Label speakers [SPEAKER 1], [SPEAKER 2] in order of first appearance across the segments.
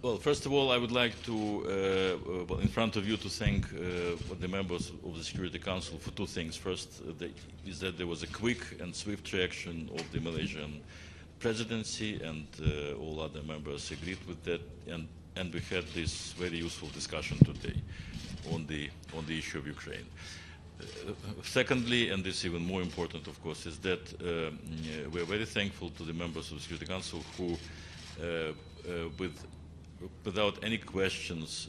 [SPEAKER 1] Well, first of all, I would like to, well, in front of you, to thank the members of the Security Council for two things. First, is that there was a quick and swift reaction of the Malaysian presidency, and all other members agreed with that, and we had this very useful discussion today on the issue of Ukraine. Secondly, and this is even more important, of course, is that we're very thankful to the members of the Security Council who, without any questions,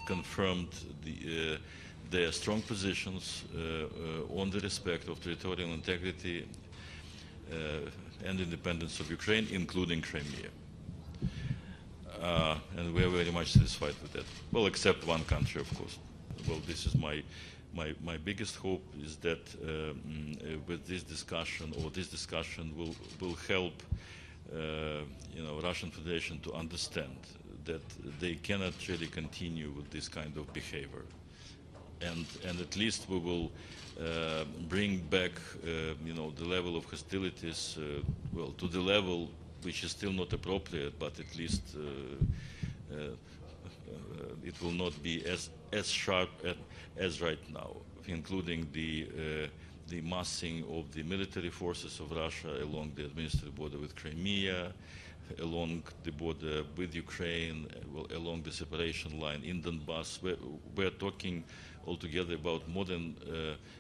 [SPEAKER 1] confirmed their strong positions on the respect of territorial integrity and independence of Ukraine, including Crimea. And we are very much satisfied with that. Well, except one country, of course. Well, this is my biggest hope is that with this discussion, or this discussion will help Russian Federation to understand that they cannot really continue with this kind of behavior, and at least we will bring back the level of hostilities well, to the level which is still not appropriate, but at least it will not be as sharp as right now, including the massing of the military forces of Russia along the administrative border with Crimea, along the border with Ukraine, well, along the separation line in Donbass. We're talking altogether about more than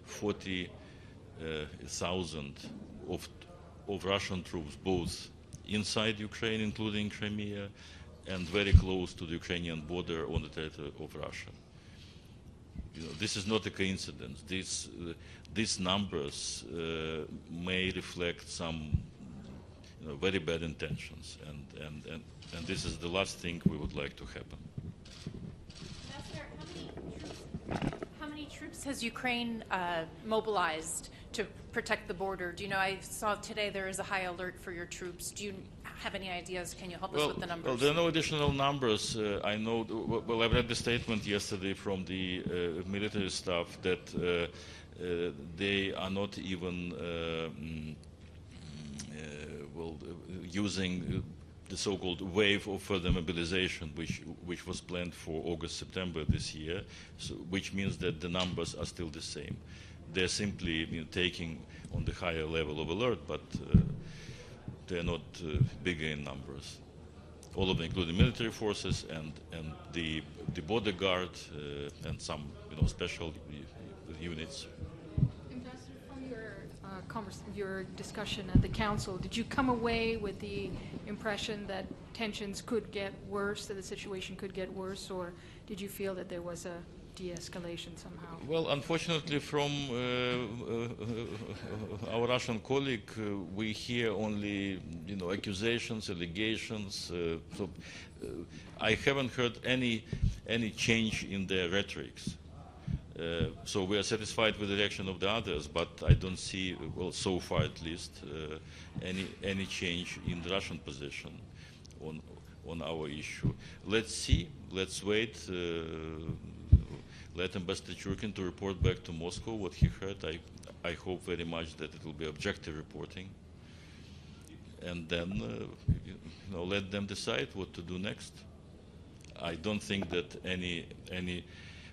[SPEAKER 1] 40,000 of Russian troops, both inside Ukraine, including Crimea, and very close to the Ukrainian border on the territory of Russia. This is not a coincidence. These numbers may reflect some very bad intentions, and this is the last thing we would like to happen.
[SPEAKER 2] Ambassador, how many troops has Ukraine mobilized to protect the border? Do you know, I saw today there is a high alert for your troops. Do you have any ideas? Can you help us with the numbers?
[SPEAKER 1] Well, there are no additional numbers. I know, well, I read the statement yesterday from the military staff that they are not even using the so-called wave of further mobilization, which was planned for August, September this year, so, which means that the numbers are still the same. They're simply taking on the higher level of alert, but they're not bigger in numbers. All of them, including military forces and the border guard and some special units.
[SPEAKER 3] From your discussion at the council, did you come away with the impression that tensions could get worse, that the situation could get worse, or did you feel that there was a de-escalation somehow?
[SPEAKER 1] Well, unfortunately, from our Russian colleague, we hear only accusations, allegations. I haven't heard any change in their rhetorics. So we are satisfied with the reaction of the others, but I don't see, well, so far at least, any change in the Russian position on our issue. Let's see. Let's wait. Let Ambassador Churkin to report back to Moscow what he heard. I hope very much that it will be objective reporting, and then let them decide what to do next. I don't think that any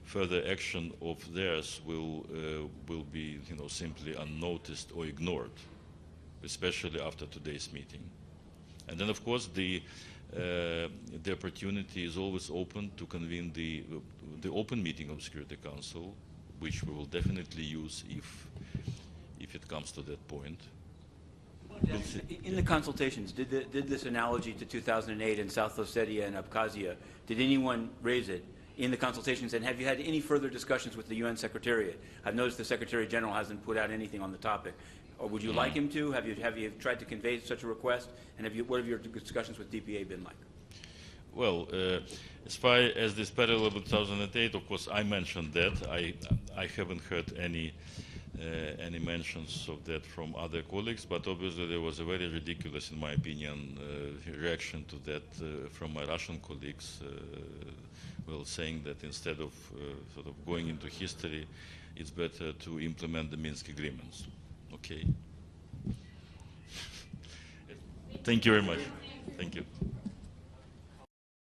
[SPEAKER 1] further action of theirs will be simply unnoticed or ignored, especially after today's meeting. And then, of course, the opportunity is always open to convene the open meeting of the Security Council, which we will definitely use if it comes to that point.
[SPEAKER 4] We'll in the consultations, did this analogy to 2008 in South Ossetia and Abkhazia, did anyone raise it in the consultations, and have you had any further discussions with the UN Secretariat? I've noticed the Secretary General hasn't put out anything on the topic. Or would you like him to? Have you tried to convey such a request? And what have your discussions with DPA been like?
[SPEAKER 1] Well, as far as this parallel with 2008, of course, I mentioned that. I haven't heard any mentions of that from other colleagues, but obviously there was a very ridiculous, in my opinion, reaction to that from my Russian colleagues, well, saying that instead of sort of going into history, it's better to implement the Minsk agreements. Okay. Thank you very much. Thank you.